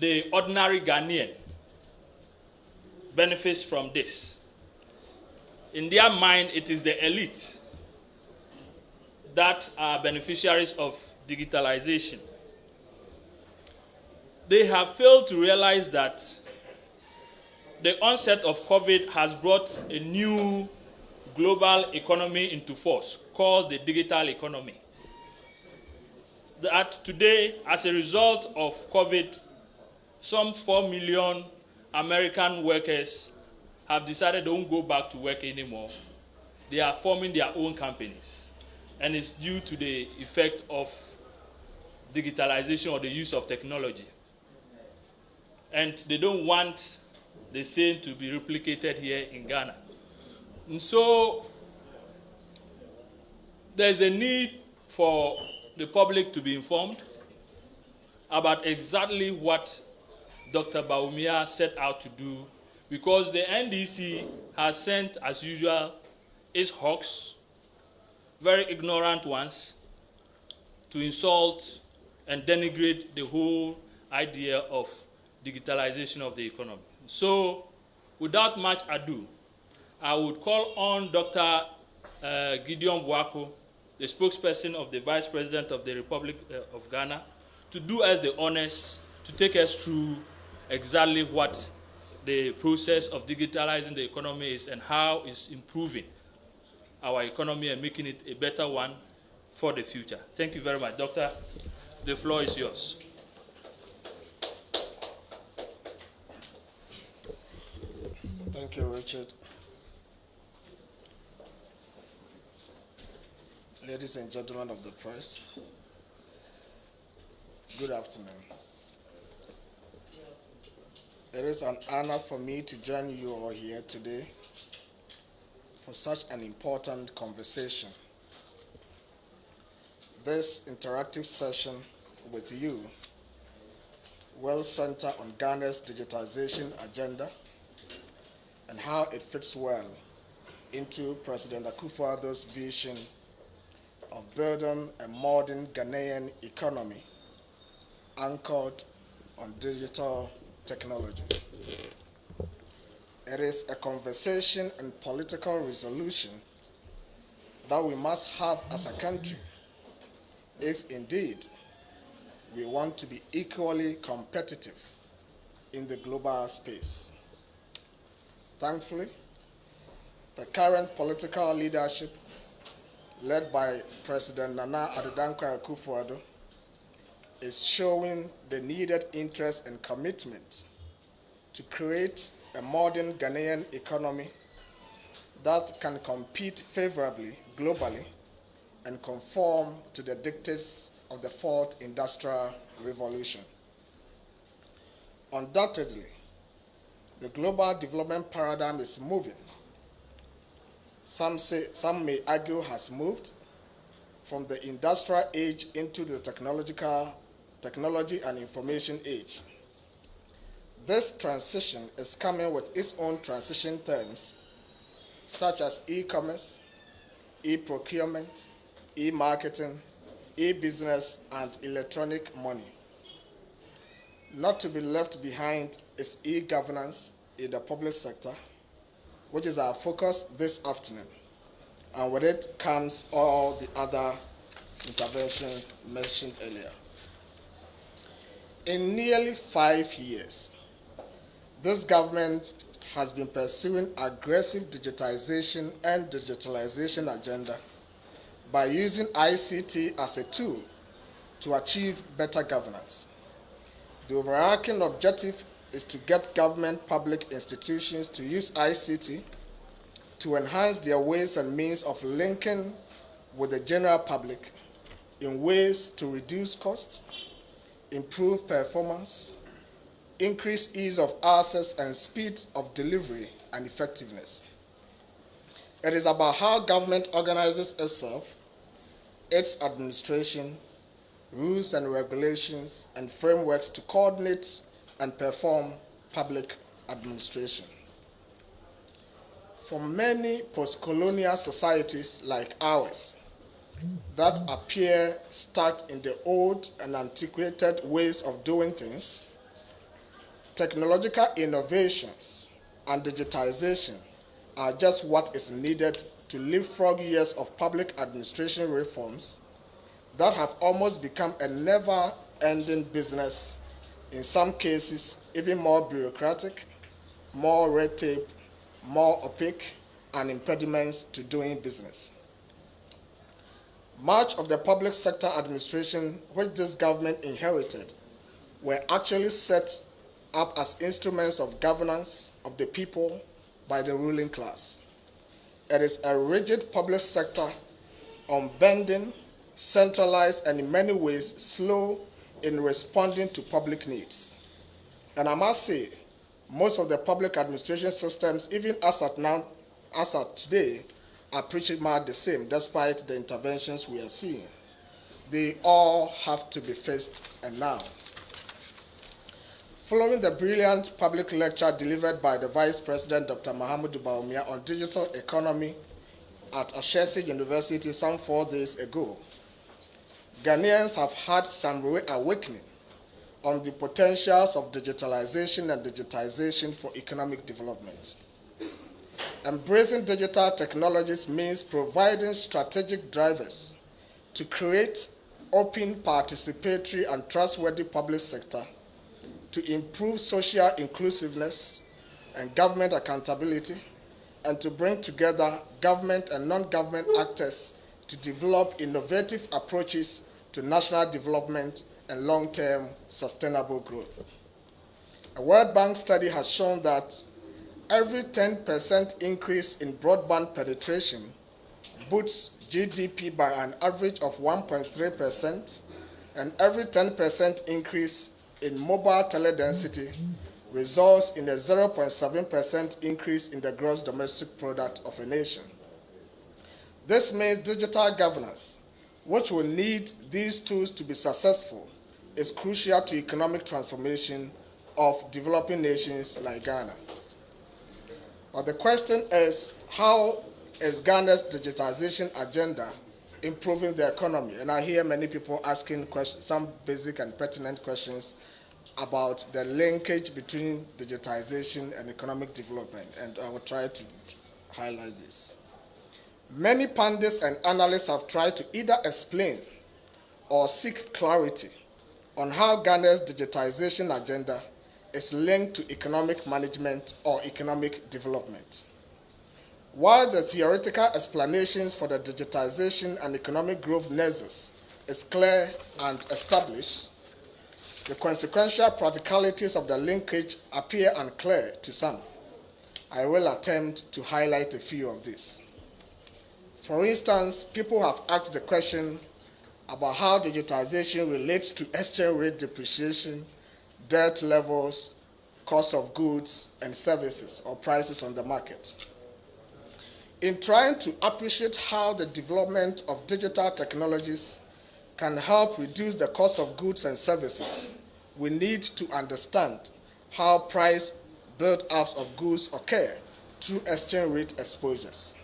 the ordinary Ghanaian benefits from this. In their mind, it is the elite that are beneficiaries of digitalization. They have failed to realize that the onset of COVID has brought a new global economy into force called the digital economy. That today, as a result of COVID, some 4 million American workers have decided they won't go back to work anymore. They are forming their own companies. And it's due to the effect of digitalization or the use of technology. And they don't want the same to be replicated here in Ghana. And so there's a need for the public to be informed about exactly what Dr. Bawumia set out to do, because the NDC has sent, as usual, its hawks, very ignorant ones, to insult and denigrate the whole idea of digitalization of the economy. So, without much ado, I would call on Dr. Gideon Boako, the spokesperson of the Vice President of the Republic of Ghana, to do us the honors to take us through exactly what the process of digitalizing the economy is and how it's improving our economy and making it a better one for the future. Thank you very much. Doctor, the floor is yours. Thank you, Richard. Ladies and gentlemen of the press, good afternoon. It is an honor for me to join you all here today for such an important conversation. This interactive session with you will center on Ghana's digitization agenda and how it fits well into President Akufo-Addo's vision of building a modern Ghanaian economy anchored on digital technology. It is a conversation and political resolution that we must have as a country if indeed we want to be equally competitive in the global space. Thankfully, the current political leadership led by President Nana Addo Dankwa Akufo-Addo is showing the needed interest and commitment to create a modern Ghanaian economy that can compete favorably globally and conform to the dictates of the fourth industrial revolution. Undoubtedly, the global development paradigm is moving. Some may argue has moved from the industrial age into the technology and information age. This transition is coming with its own transition terms, such as e-commerce, e-procurement, e-marketing, e-business, and electronic money. Not to be left behind is e-governance in the public sector, which is our focus this afternoon. And with it comes all the other interventions mentioned earlier. In nearly 5 years, this government has been pursuing aggressive digitization and digitalization agenda by using ICT as a tool to achieve better governance. The overarching objective is to get government public institutions to use ICT to enhance their ways and means of linking with the general public in ways to reduce cost, improve performance, increase ease of access and speed of delivery and effectiveness. It is about how government organizes itself, its administration, rules and regulations, and frameworks to coordinate and perform public administration. For many post-colonial societies like ours that appear stuck in the old and antiquated ways of doing things, Technological innovations and digitization are just what is needed to leapfrog years of public administration reforms that have almost become a never-ending business, in some cases even more bureaucratic, more red tape, more opaque, and impediments to doing business. Much of the public sector administration which this government inherited were actually set up as instruments of governance of the people by the ruling class. It is a rigid public sector, unbending, centralized, and in many ways slow in responding to public needs. And I must say, most of the public administration systems, even as at today, are pretty much the same, despite the interventions we are seeing. They all have to be fixed, and now. Following the brilliant public lecture delivered by the Vice President, Dr. Mahamudu Bawumia, on digital economy at Ashesi University some 4 days ago, Ghanaians have had some reawakening on the potentials of digitalization and digitization for economic development. Embracing digital technologies means providing strategic drivers to create open, participatory, and trustworthy public sector to improve social inclusiveness and government accountability, and to bring together government and non-government actors to develop innovative approaches to national development and long-term sustainable growth. A World Bank study has shown that every 10% increase in broadband penetration boosts GDP by an average of 1.3%, and every 10% increase in mobile teledensity results in a 0.7% increase in the gross domestic product of a nation. This means digital governance, which will need these tools to be successful, is crucial to economic transformation of developing nations like Ghana. But the question is, how is Ghana's digitization agenda improving the economy? And I hear many people asking some basic and pertinent questions about the linkage between digitization and economic development, and I will try to highlight this. Many pundits and analysts have tried to either explain or seek clarity on how Ghana's digitization agenda is linked to economic management or economic development. While the theoretical explanations for the digitization and economic growth nexus is clear and established, the consequential practicalities of the linkage appear unclear to some. I will attempt to highlight a few of these. For instance, people have asked the question about how digitization relates to exchange rate depreciation, debt levels, cost of goods and services or prices on the market. In trying to appreciate how the development of digital technologies can help reduce the cost of goods and services, we need to understand how price build-ups of goods occur through exchange rate exposures.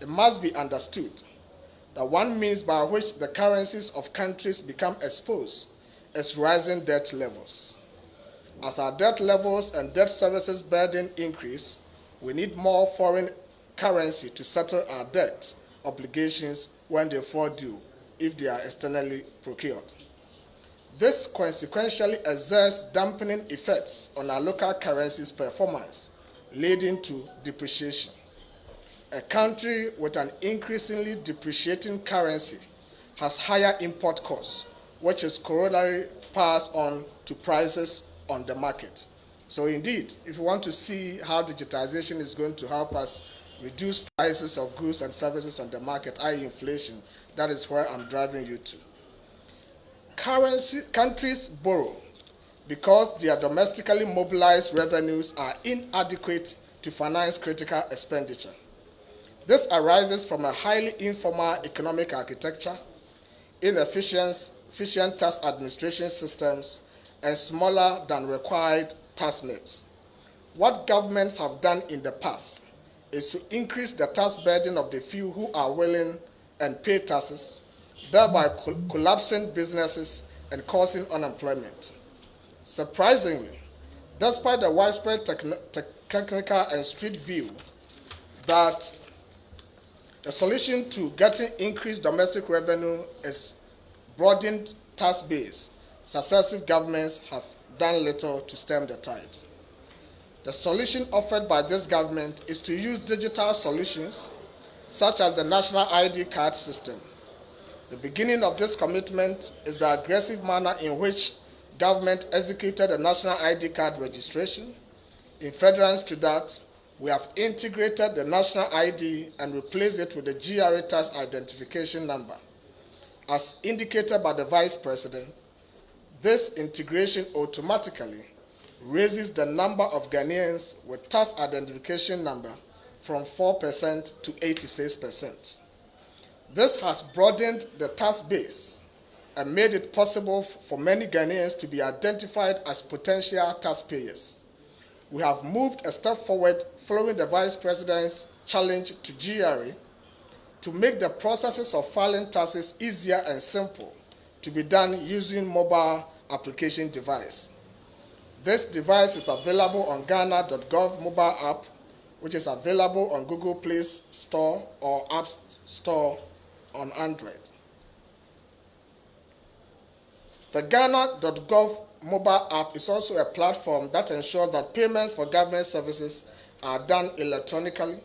It must be understood that one means by which the currencies of countries become exposed is rising debt levels. As our debt levels and debt services burden increase, we need more foreign currency to settle our debt obligations when they fall due, if they are externally procured. This consequentially exerts dampening effects on our local currency's performance, leading to depreciation. A country with an increasingly depreciating currency has higher import costs, which is corollary passed on to prices on the market. So indeed, if you want to see how digitization is going to help us reduce prices of goods and services on the market, i.e. inflation, that is where I'm driving you to. Countries borrow because their domestically mobilized revenues are inadequate to finance critical expenditure. This arises from a highly informal economic architecture, inefficient tax administration systems, and smaller than required tax nets. What governments have done in the past is to increase the tax burden of the few who are willing and pay taxes, thereby collapsing businesses and causing unemployment. Surprisingly, despite the widespread technical and street view that the solution to getting increased domestic revenue is broadened tax base, successive governments have done little to stem the tide. The solution offered by this government is to use digital solutions such as the national ID card system. The beginning of this commitment is the aggressive manner in which government executed the national ID card registration. In furtherance to that, we have integrated the national ID and replaced it with the GRA tax identification number. As indicated by the Vice President, this integration automatically raises the number of Ghanaians with tax identification number from 4% to 86%. This has broadened the tax base and made it possible for many Ghanaians to be identified as potential taxpayers. We have moved a step forward following the Vice President's challenge to GRA to make the processes of filing taxes easier and simple to be done using mobile application device. This device is available on Ghana.gov mobile app, which is available on Google Play Store or App Store on Android. The Ghana.gov mobile app is also a platform that ensures that payments for government services are done electronically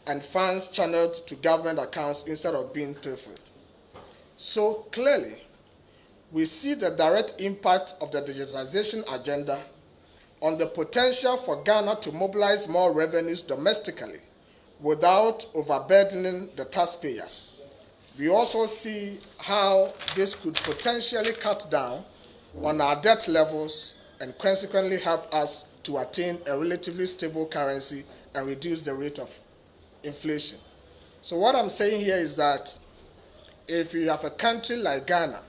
and funds channeled to government accounts instead of being pilfered. So clearly, we see the direct impact of the digitalization agenda on the potential for Ghana to mobilize more revenues domestically without overburdening the taxpayer. We also see how this could potentially cut down on our debt levels and consequently help us to attain a relatively stable currency and reduce the rate of inflation. So what I'm saying here is that if you have a country like Ghana,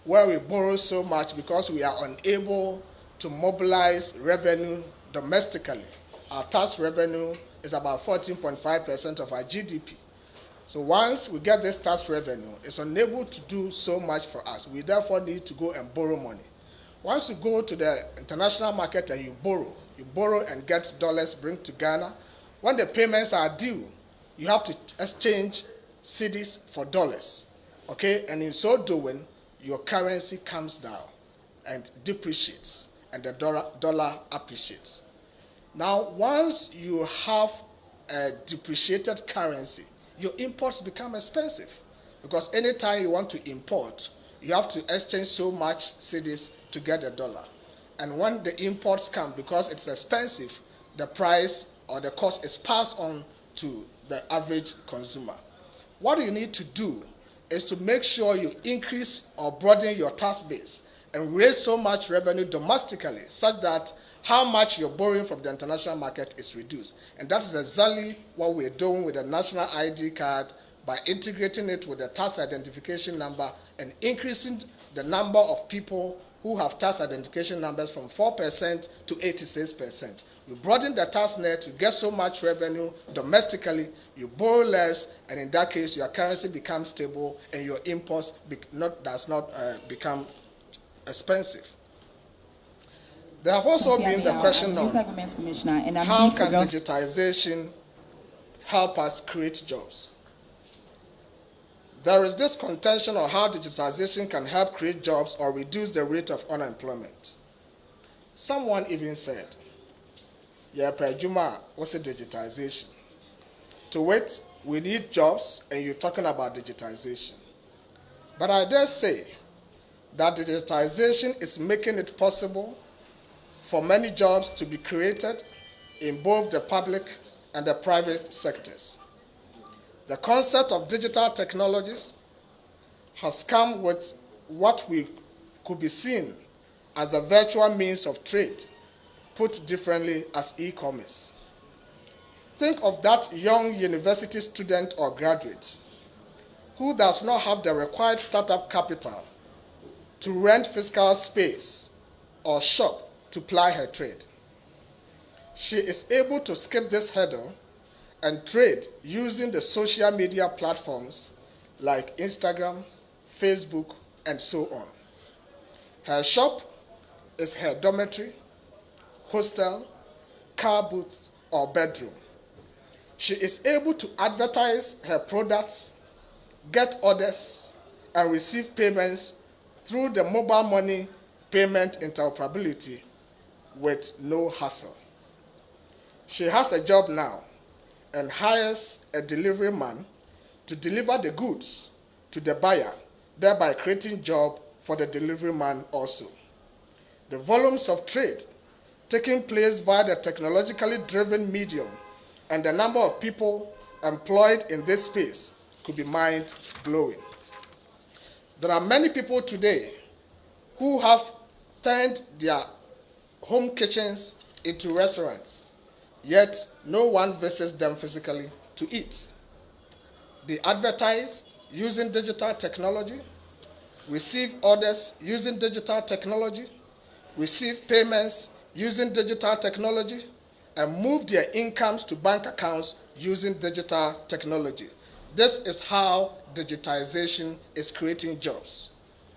where we borrow so much because we are unable to mobilize revenue domestically, our tax revenue is about 14.5% of our GDP. So once we get this tax revenue, it's unable to do so much for us. We therefore need to go and borrow money. Once you go to the international market and you borrow and get dollars, bring to Ghana. When the payments are due, you have to exchange cedis for dollars, okay? And in so doing, your currency comes down and depreciates, and the dollar appreciates. Now, once you have a depreciated currency, your imports become expensive because anytime you want to import, you have to exchange so much cedis to get a dollar. And when the imports come, because it's expensive, the price or the cost is passed on to the average consumer. What you need to do is to make sure you increase or broaden your tax base and raise so much revenue domestically such that how much you're borrowing from the international market is reduced. And that is exactly what we're doing with the national ID card by integrating it with the tax identification number and increasing the number of people who have tax identification numbers from 4% to 86%. You broaden the tax net, you get so much revenue domestically, you borrow less, and in that case, your currency becomes stable and your imports does not become expensive. There have also been the question of how can digitization help us create jobs? There is this contention on how digitization can help create jobs or reduce the rate of unemployment. Someone even said, yeah, Juma, what's a digitization? To wit, we need jobs and you're talking about digitization. But I dare say that digitization is making it possible for many jobs to be created in both the public and the private sectors. The concept of digital technologies has come with what we could be seen as a virtual means of trade, put differently as e-commerce. Think of that young university student or graduate who does not have the required startup capital to rent physical space or shop to ply her trade. She is able to skip this hurdle and trade using the social media platforms like Instagram, Facebook, and so on. Her shop is her dormitory, hostel, car booth, or bedroom. She is able to advertise her products, get orders, and receive payments through the mobile money payment interoperability with no hassle. She has a job now and hires a delivery man to deliver the goods to the buyer, thereby creating job for the delivery man also. The volumes of trade taking place via the technologically driven medium and the number of people employed in this space could be mind-blowing. There are many people today who have turned their home kitchens into restaurants, yet no one visits them physically to eat. They advertise using digital technology, receive orders using digital technology, receive payments using digital technology, and move their incomes to bank accounts using digital technology. This is how digitization is creating jobs.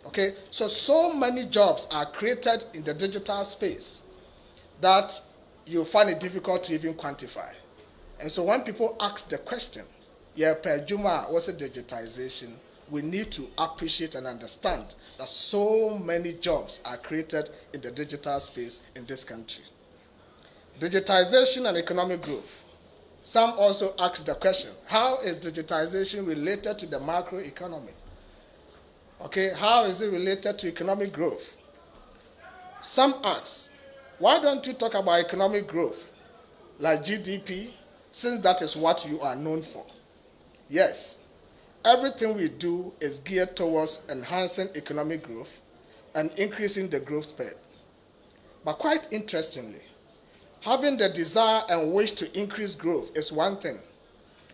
Okay, so many jobs are created in the digital space that you find it difficult to even quantify. And so when people ask the question, yeah, per Juma, what's a digitization? We need to appreciate and understand that so many jobs are created in the digital space in this country. Digitization and economic growth. Some also ask the question, how is digitization related to the macroeconomy? Okay, how is it related to economic growth? Some ask, why don't you talk about economic growth, like GDP, since that is what you are known for? Yes, everything we do is geared towards enhancing economic growth and increasing the growth spurt. But quite interestingly, having the desire and wish to increase growth is one thing,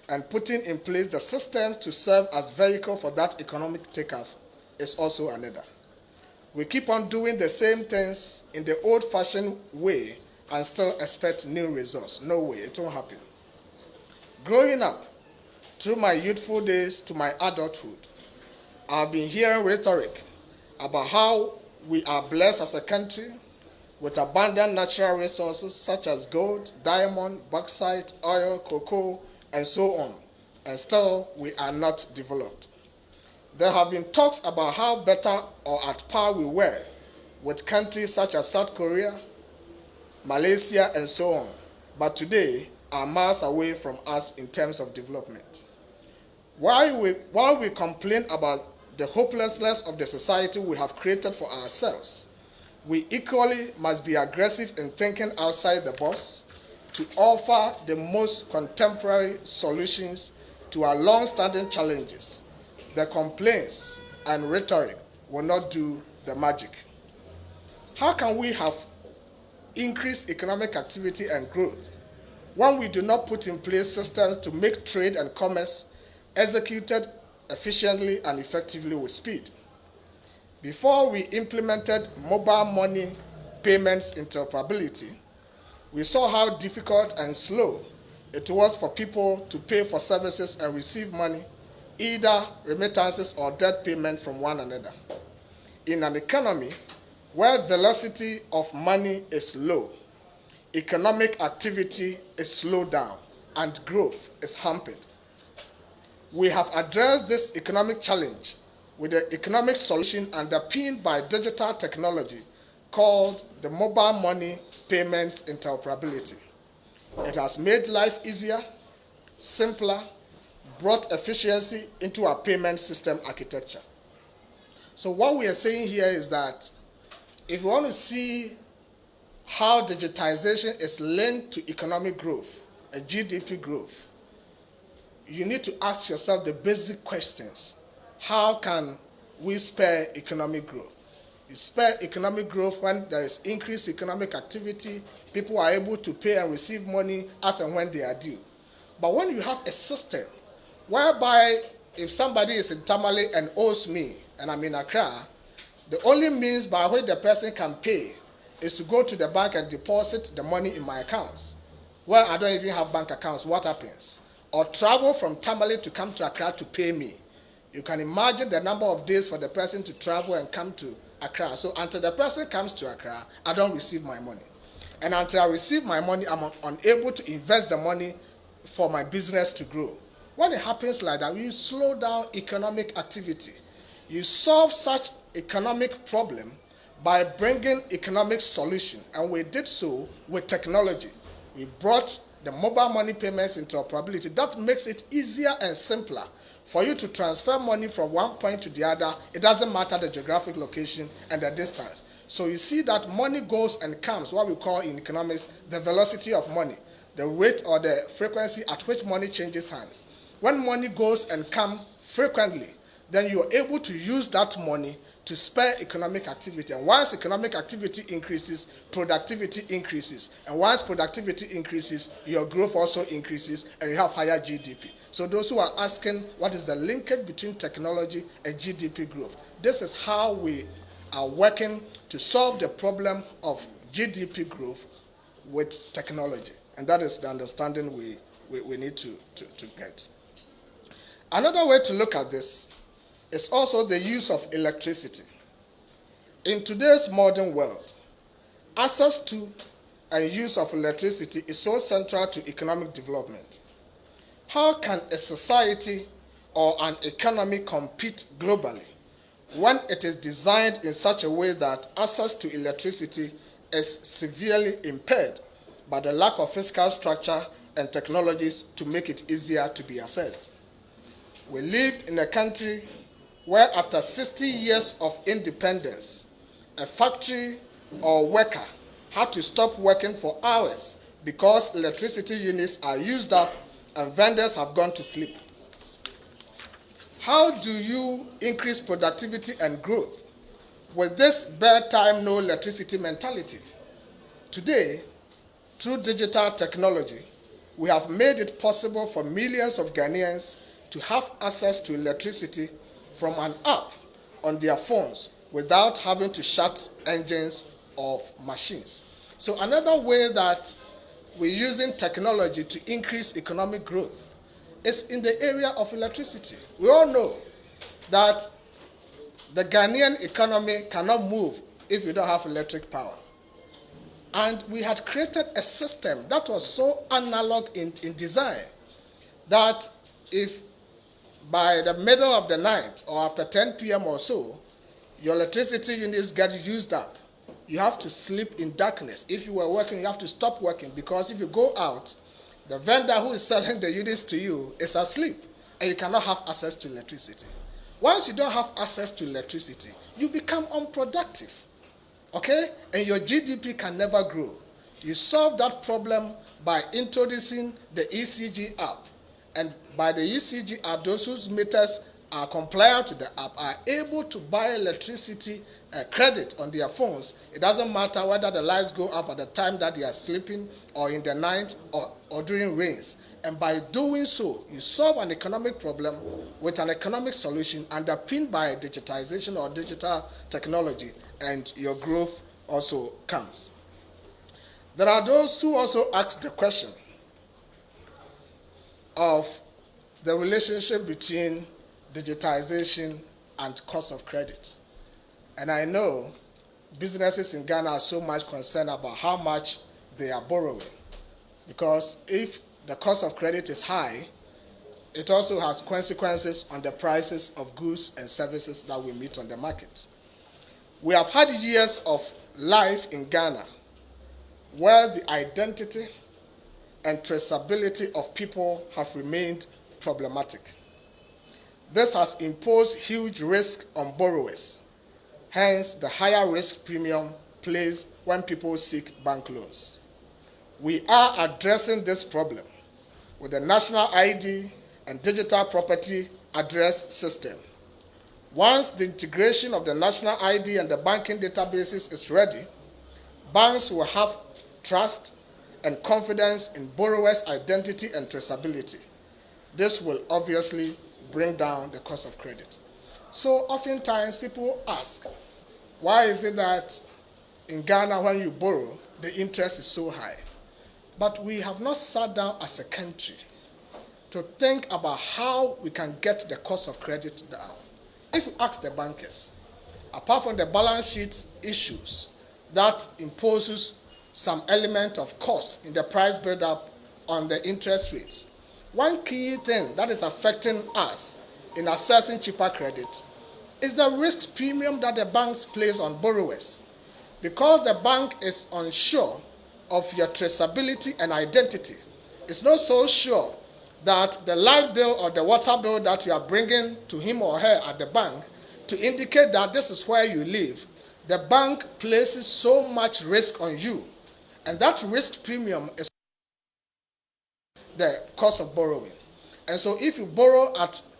and putting in place the systems to serve as vehicle for that economic takeoff is also another. We keep on doing the same things in the old-fashioned way and still expect new results. No way, it won't happen. Growing up, through my youthful days to my adulthood, I've been hearing rhetoric about how we are blessed as a country with abundant natural resources such as gold, diamond, bauxite, oil, cocoa, and so on, and still we are not developed. There have been talks about how better or at par we were with countries such as South Korea, Malaysia, and so on, but today are miles away from us in terms of development. While we complain about the hopelessness of the society we have created for ourselves, we equally must be aggressive in thinking outside the box to offer the most contemporary solutions to our long-standing challenges. The complaints and rhetoric will not do the magic. How can we have increased economic activity and growth when we do not put in place systems to make trade and commerce executed efficiently and effectively with speed? Before we implemented mobile money payments interoperability, we saw how difficult and slow it was for people to pay for services and receive money, either remittances or debt payment from one another. In an economy where velocity of money is low, economic activity is slowed down, and growth is hampered. We have addressed this economic challenge with the economic solution underpinned by digital technology called the mobile money payments interoperability. It has made life easier, simpler, brought efficiency into our payment system architecture. So what we are saying here is that if you want to see how digitization is linked to economic growth and GDP growth, you need to ask yourself the basic questions. How can we spur economic growth? You spur economic growth when there is increased economic activity, people are able to pay and receive money as and when they are due. But when you have a system whereby if somebody is in Tamale and owes me, and I'm in Accra, the only means by which the person can pay is to go to the bank and deposit the money in my accounts. Well, I don't even have bank accounts. What happens? Or travel from Tamale to come to Accra to pay me. You can imagine the number of days for the person to travel and come to Accra. So until the person comes to Accra, I don't receive my money. And until I receive my money, I'm unable to invest the money for my business to grow. When it happens like that, you slow down economic activity. You solve such economic problem by bringing economic solution. And we did so with technology. We brought the mobile money payments into operability. That makes it easier and simpler for you to transfer money from one point to the other. It doesn't matter the geographic location and the distance. So you see that money goes and comes, what we call in economics the velocity of money, the rate or the frequency at which money changes hands. When money goes and comes frequently, then you're able to use that money to spur economic activity. And once economic activity increases, productivity increases. And once productivity increases, your growth also increases, and you have higher GDP. So those who are asking what is the linkage between technology and GDP growth, this is how we are working to solve the problem of GDP growth with technology. And that is the understanding we need to get. Another way to look at this is also the use of electricity. In today's modern world, access to and use of electricity is so central to economic development. How can a society or an economy compete globally when it is designed in such a way that access to electricity is severely impaired by the lack of fiscal structure and technologies to make it easier to be accessed? We lived in a country where after 60 years of independence, a factory or worker had to stop working for hours because electricity units are used up and vendors have gone to sleep. How do you increase productivity and growth with this bedtime no electricity mentality? Today, through digital technology, we have made it possible for millions of Ghanaians to have access to electricity from an app on their phones without having to shut engines of machines. So another way that we're using technology to increase economic growth is in the area of electricity. We all know that the Ghanaian economy cannot move if you don't have electric power. And we had created a system that was so analog in design that if by the middle of the night or after 10 p.m. or so, your electricity units get used up, you have to sleep in darkness. If you were working, you have to stop working, because if you go out, the vendor who is selling the units to you is asleep and you cannot have access to electricity. Once you don't have access to electricity, you become unproductive, okay? And your GDP can never grow. You solve that problem by introducing the ECG app. And by the ECG app, those whose meters are compliant to the app are able to buy electricity credit on their phones. It doesn't matter whether the lights go off at the time that they are sleeping or in the night or during rains. And by doing so, you solve an economic problem with an economic solution underpinned by digitization or digital technology, and your growth also comes. There are those who also ask the question of the relationship between digitization and cost of credit. And I know businesses in Ghana are so much concerned about how much they are borrowing, because if the cost of credit is high, it also has consequences on the prices of goods and services that we meet on the market. We have had years of life in Ghana where the identity and traceability of people have remained problematic. This has imposed huge risk on borrowers, hence the higher risk premium placed when people seek bank loans. We are addressing this problem with the National ID and Digital Property Address System. Once the integration of the National ID and the banking databases is ready, banks will have trust and confidence in borrowers' identity and traceability. This will obviously bring down the cost of credit. So oftentimes people ask, why is it that in Ghana when you borrow, the interest is so high? But we have not sat down as a country to think about how we can get the cost of credit down. If you ask the bankers, apart from the balance sheet issues that imposes some element of cost in the price build-up on the interest rates. One key thing that is affecting us in accessing cheaper credit is the risk premium that the banks place on borrowers. Because the bank is unsure of your traceability and identity, it's not so sure that the light bill or the water bill that you are bringing to him or her at the bank to indicate that this is where you live, the bank places so much risk on you. And that risk premium is the cost of borrowing. And so if you borrow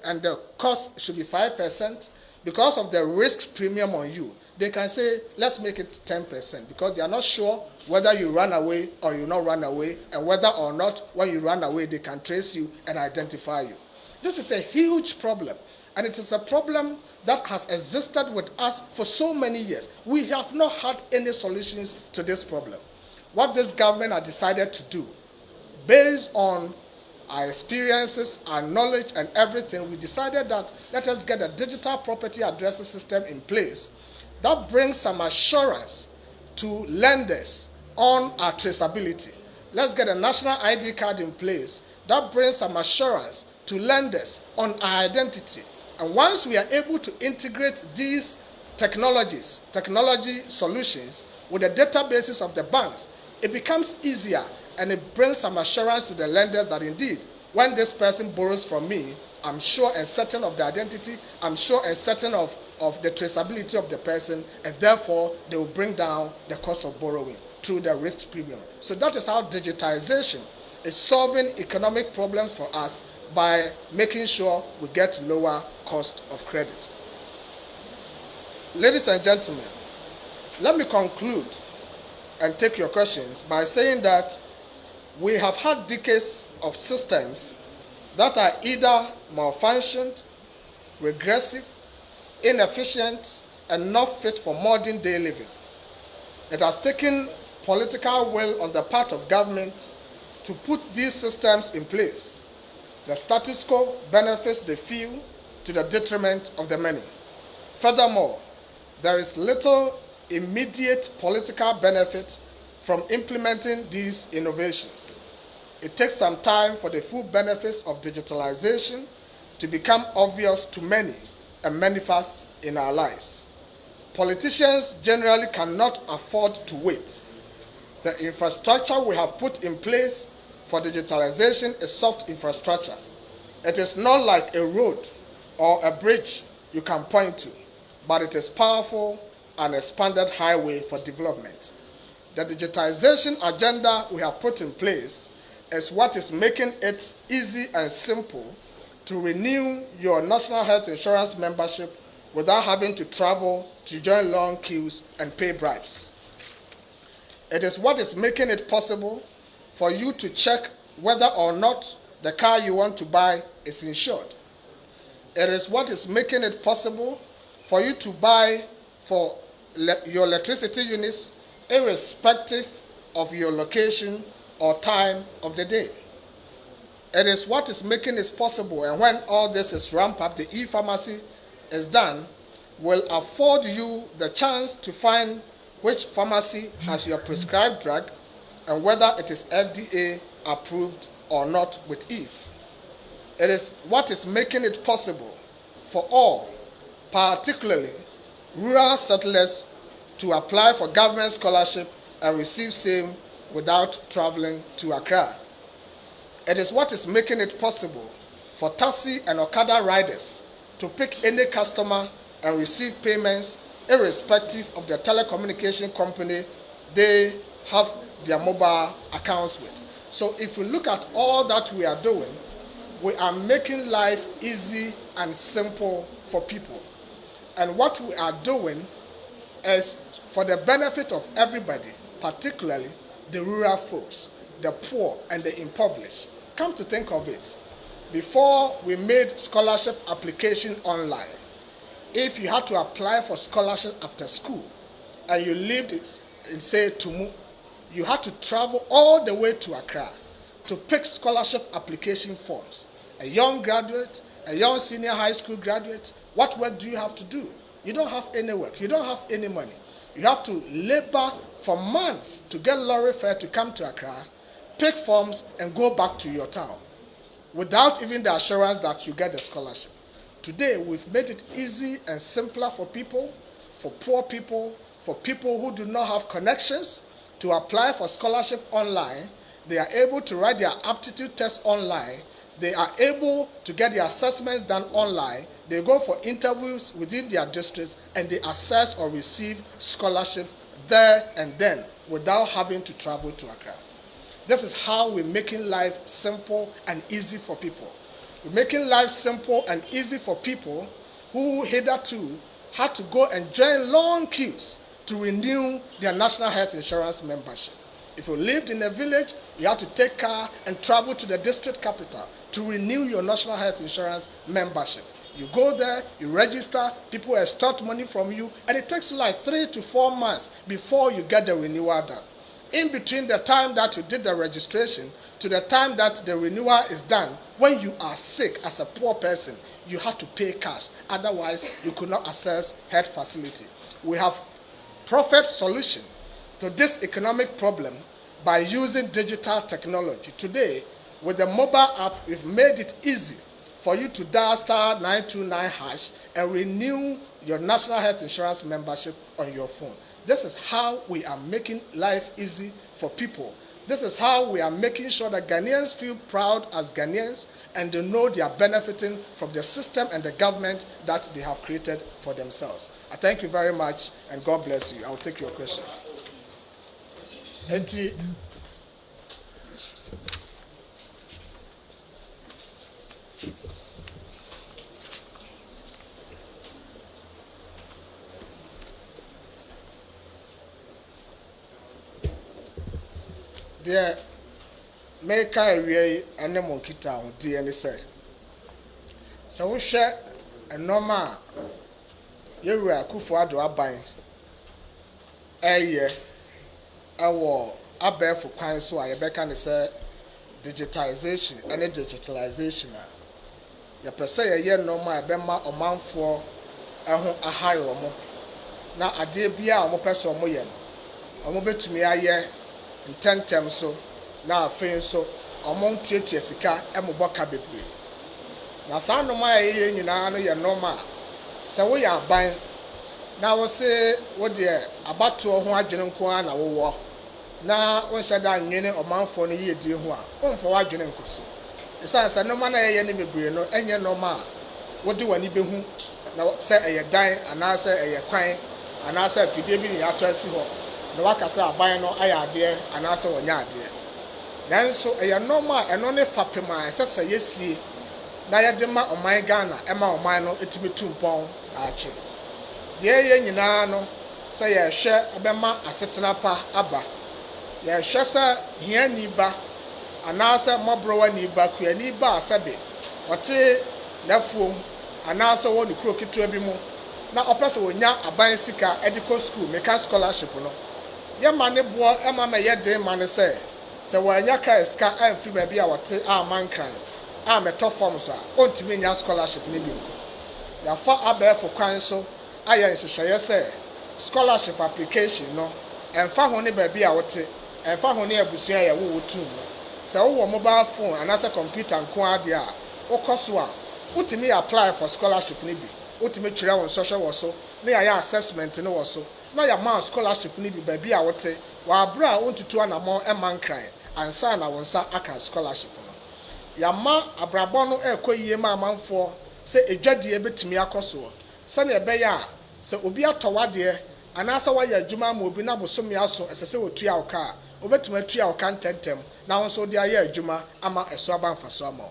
and the cost should be 5%, because of the risk premium on you, they can say, let's make it 10%, because they are not sure whether you run away or you not run away, and whether or not when you run away, they can trace you and identify you. This is a huge problem, and it is a problem that has existed with us for so many years. We have not had any solutions to this problem. What this government has decided to do, based on our experiences, our knowledge, and everything, we decided that let us get a digital property addressing system in place that brings some assurance to lenders on our traceability. Let's get a national ID card in place that brings some assurance to lenders on our identity. And once we are able to integrate these technology solutions with the databases of the banks, it becomes easier, and it brings some assurance to the lenders that indeed, when this person borrows from me, I'm sure and certain of the identity, I'm sure and certain of the traceability of the person, and therefore they will bring down the cost of borrowing through the risk premium. So that is how digitization is solving economic problems for us by making sure we get lower cost of credit. Ladies and gentlemen, let me conclude and take your questions by saying that we have had decades of systems that are either malfunctioned, regressive, inefficient, and not fit for modern day living. It has taken political will on the part of government to put these systems in place. The status quo benefits the few to the detriment of the many. Furthermore, there is little immediate political benefit from implementing these innovations. It takes some time for the full benefits of digitalization to become obvious to many and manifest in our lives. Politicians generally cannot afford to wait. The infrastructure we have put in place for digitalization is soft infrastructure. It is not like a road or a bridge you can point to, but it is powerful and expanded highway for development. The digitization agenda we have put in place is what is making it easy and simple to renew your national health insurance membership without having to travel to join long queues and pay bribes. It is what is making it possible for you to check whether or not the car you want to buy is insured. It is what is making it possible for you to buy for your electricity units irrespective of your location or time of the day. It is what is making it possible, and when all this is ramped up, the e-pharmacy is done, will afford you the chance to find which pharmacy has your prescribed drug and whether it is FDA approved or not with ease. It is what is making it possible for all, particularly rural settlers, to apply for government scholarship and receive same without traveling to Accra. It is what is making it possible for taxi and Okada riders to pick any customer and receive payments irrespective of the telecommunication company they have their mobile accounts with. So if we look at all that we are doing, we are making life easy and simple for people. And what we are doing is for the benefit of everybody, particularly the rural folks, the poor and the impoverished. Come to think of it, before we made scholarship application online, if you had to apply for scholarship after school and you lived in say Tumu, you had to travel all the way to Accra to pick scholarship application forms. A young graduate, a young senior high school graduate, what work do you have to do? You don't have any work, you don't have any money. You have to labor for months to get lorry fare to come to Accra, pick forms, and go back to your town without even the assurance that you get the scholarship. Today, we've made it easy and simpler for people, for poor people, for people who do not have connections to apply for scholarship online. They are able to write their aptitude test online. They are able to get their assessments done online. They go for interviews within their districts, and they assess or receive scholarships there and then without having to travel to Accra. This is how we're making life simple and easy for people. We're making life simple and easy for people who hitherto had to go and join long queues to renew their national health insurance membership. If you lived in a village, you had to take car and travel to the district capital to renew your national health insurance membership. You go there, you register, people extort money from you, and it takes you like 3 to 4 months before you get the renewal done. In between the time that you did the registration to the time that the renewal is done, when you are sick as a poor person, you have to pay cash. Otherwise, you could not access health facility. We have profit solution to this economic problem by using digital technology. Today, with the mobile app, we've made it easy for you to dial *929# and renew your national health insurance membership on your phone. This is how we are making life easy for people. This is how we are making sure that Ghanaians feel proud as Ghanaians and they know they are benefiting from the system and the government that they have created for themselves. I thank you very much and God bless you. I'll take your questions. Dear, make a way and the monkey town, dear, and say. So we share a normal year Kufuado Abai a year, a war, a bear for kind, so I beckon say digitalization, any digitalization. Ya per se a year normal, a bema or man for a higher or more. Now a dear beer or more person or more, or more to me a year. In 10 terms so now afei so among tuatua sika emobɔka bebre na saa no ma ye nyina no ye normal sɛ wo ya ban na wo se wo de abato ho adwene nko a na wo na wo nhyɛ da nwene ɔmanfo no ye die ho a wo mfa wa adwene nkoso esan sɛ no ma na ye ne bebre no enye normal wo de wani behu na sɛ ɛyɛ dan anaasɛ ɛyɛ kwan anaasɛ fidie bi ne ato asi hɔ na wakasa aban no ayade anase wonya ade nanso eya normal eno ne fapema esesa yesie na yede ma oman Ghana ema oman no etimi tumpon aache de ye nyina no se ye hwe abema asetena pa aba ye hwe se hiani ba anase mobrowa ni ba kuani ba asabe wote nafuom anase wo ne kuro kitua bi mu na opese wonya aban sika edical school meka scholarship no ye mane bo ema me ye de mane se wanya ka ska amfri ba bia wote a mankran a meto form so a ontimi nya scholarship ne bi nko ya fa abefo kwan so aye nhyehyeye se scholarship application no emfa ho ne ba bia wote emfa ho ne abusua ye wo wotu no se wo mobile phone anase computer nko ade a wokoso a utimi apply for scholarship ne bi utimi twere won social wo so na ya assessment ne wo so na ya ma scholarship ni bi ba bi a wote wa abra ontutu anamo emankran ansa na wonsa aka scholarship no ya ma abrabo no ekoyie ma amanfo se edwadie betimi akoso se na ebe ya se obi atowade anasa wa ya adwuma ma obi na bosomi aso esese wotua oka obetuma tua oka ntentem na wonso de aye adwuma ama eso abanfaso ama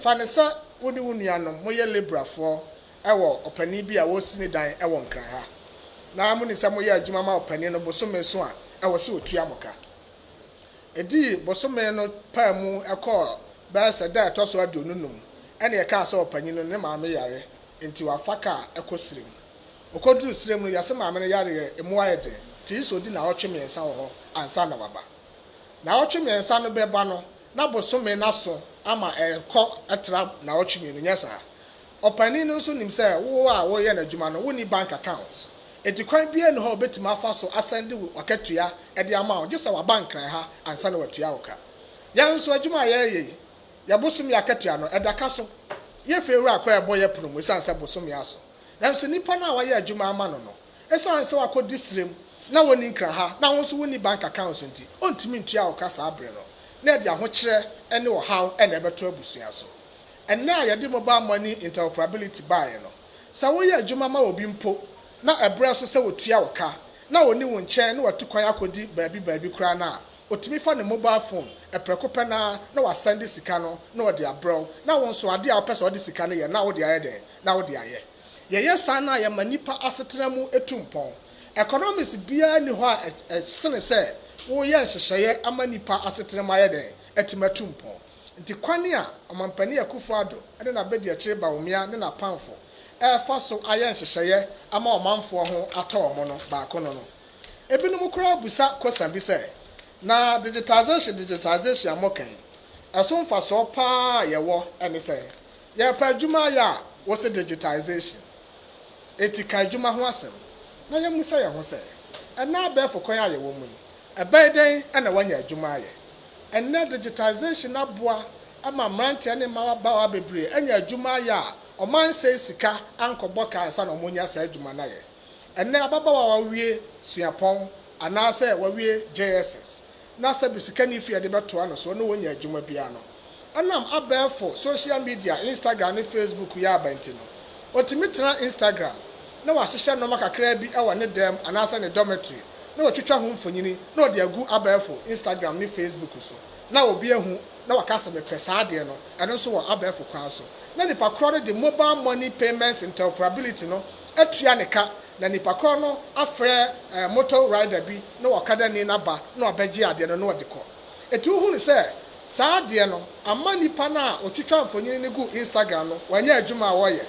fa ne se woni wunuanom moye librafo ewo opani bi a wosini dan ewo nkran ha na amu ni samo ye adwuma ma opani no bosome so a ewo se otua moka edi bosome no pa mu ekọ ba se da toso adonunum ene ye ka se opani no ne ma me yare enti wa faka ekosirim okoduru sirem no yase ma me no yare emu ayede ti so di na otwe mensa wo ho ansa na baba na otwe mensa no beba no na bosome na so ama ekọ etra na otwe menu nyesa opani no so nim se wo a wo ye na adwuma no wo ni bank accounts enti kwan bia ne ho betima afa so asende wakatua e de ama o gisa wa bank ran ha ansa na watua woka yanso adwuma ye ya bosom ya katua no edaka so ye fewu akora ebo ye promo sansa bosom ya so nanso nipa na wa ye adwuma ama no esanse wakodi srem na woni nkra ha na wonso woni bank account nti ontimi ntua woka sa abre no na e de ahokire ene wo haw ene beto abusua so enne ayede mobile money interoperability buy no sa wo ye adwuma ma obi mpo na ebre so se wotua woka na woni wo nchen na watu kwan akodi baabi kura na otimi fa ne mobile phone eprekope na wa send sika no na wo de abro na won so ade a opese wo de sika no ye na wo de aye den na wo de aye ye sana ya manipa asetena mu etumpon economics bia ni ho a sene se wo ye hyehyeye amanipa asetena ma ye den etimatumpon nti kwani a amampani akufado ade na bedi a chire ba omia ne na panfo fa so aye hyehyeye ama omanfo ho ato omo no ba ko no ebinum kura busa kosan bi se na digitalization amokan asomfa so pa ye wo ene se ye pa adwuma ya wo se digitalization etika adwuma ho asem na ye musa ye ho se ena be fokon aye wo mu ebeden na wanya adwuma aye ena digitalization aboa ama mrante ne ma ba wa bebre enya adwuma ya oman se sika ankobo ka ansa na omonya sa adwuma na ye ena ababa wa wie suapon anase wa wie JSS na se bisika ni fie de beto ano so no wonya adwuma bia no anam abefo social media Instagram ne Facebook ya abanti no otimitena Instagram na wa hyehyɛ no makakra bi e ne dem anase ne dormitory na watwitwa ho mfonyini na odi agu abefo Instagram ne Facebook so na obi ehu na wakasa me pesa ade no eno so wo abefo kwan so na nipa kro de mobile money payments interoperability no atua ne ka na nipa kro no afre motor rider bi na wakada ni na ba na obagye ade no na odiko etu hu ne se saa ade no ama nipa na otwitwa mfonyini ne gu Instagram no wanya adwuma woye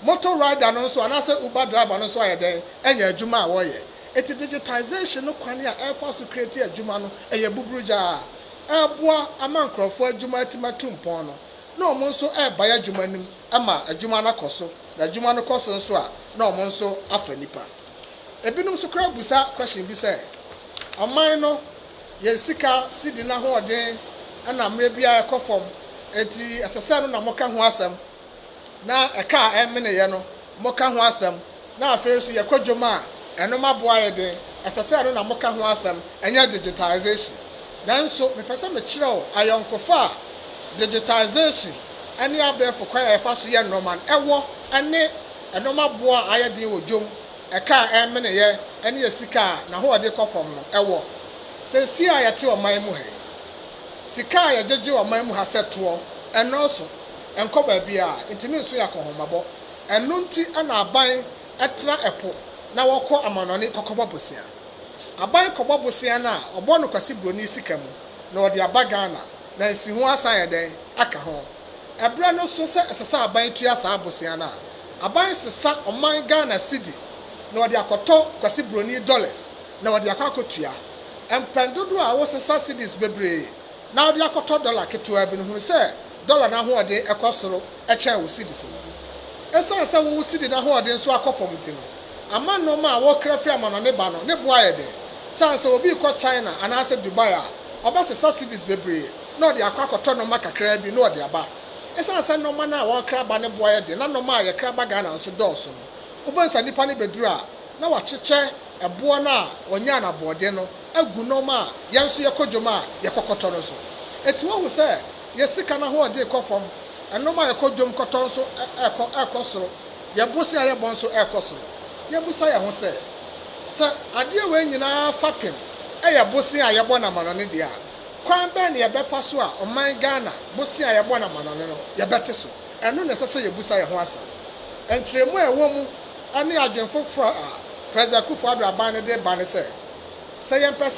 motor rider no so anase Uber driver no so ayeden enya adwuma woye eti digitalization no kwane a air force create adwuma no eye buburuja eboa ama nkrofo adwuma atimatum no omo nso eba ya adwuma nim ama adwuma na koso na adwuma no koso nso a na omo nso afa nipa ebinum so kra busa question bi say aman no ye sika sidi na ho oden ana mre bia ekofom eti asese no na moka ho asem na eka emene ye no moka ho asem na afesu ye kodwoma eno maboa ye den asese no na moka ho asem enya digitalization nanso me pese me kireo ayonkofa digitalization ani abefo kwa efa so ye normal ewo ene eno maboa aye den wodwom eka emene ye ene ye sika na ho ode kofom no ewo se si ayete o man mu he sika ya jeje o man mu ha seto eno so enko ba bia intimi nso ya kohomabo eno nti ana aban etra epo na woko amanone kokobo bosia aban kobo bosia na obo no kwase broni sika mu na odi abagana na nsi ho asan yeden aka ho ebra no so se esesa aban tua sa bosia na aban sesa oman Ghana cedi na odi akoto kwase broni dollars na odi akwakotua empendodo a wo sesa cedis bebre na odi akoto dollar ketua bi no hu se dollar na ho odi ekosoro eche wo cedis no esa se wo cedi na ho odi nso akofom ti no ama no ma wo krafri amano ne ba no ne boa ye de sanse obi ko China anase Dubai a oba se subsidies bebre na odi akwakoto no makakra bi na odi aba sanse no ma na wo kraba ne boa ye de na no ma ye kraba Ghana nso dɔɔso no obansa nipa ne bedura na wa cheche ebo na onya na bode no agu no ma ye nso ye kodwoma ye kokoto no so eti wo hu se ye sika na ho odi kofom eno ma ye kodwom koto nso ekosoro ye bosi aye bon so ekosoro ye busa ye ho se ade we nyina fapem eye bosi aye bon na manone dia kwan be na ye befa so a oman Ghana bosi aye bon na manone no ye bete so eno ne sese ye busa ye ho asa enkyeremu ewo mu ani adwenfo President Kufuor aban ne de ban se ye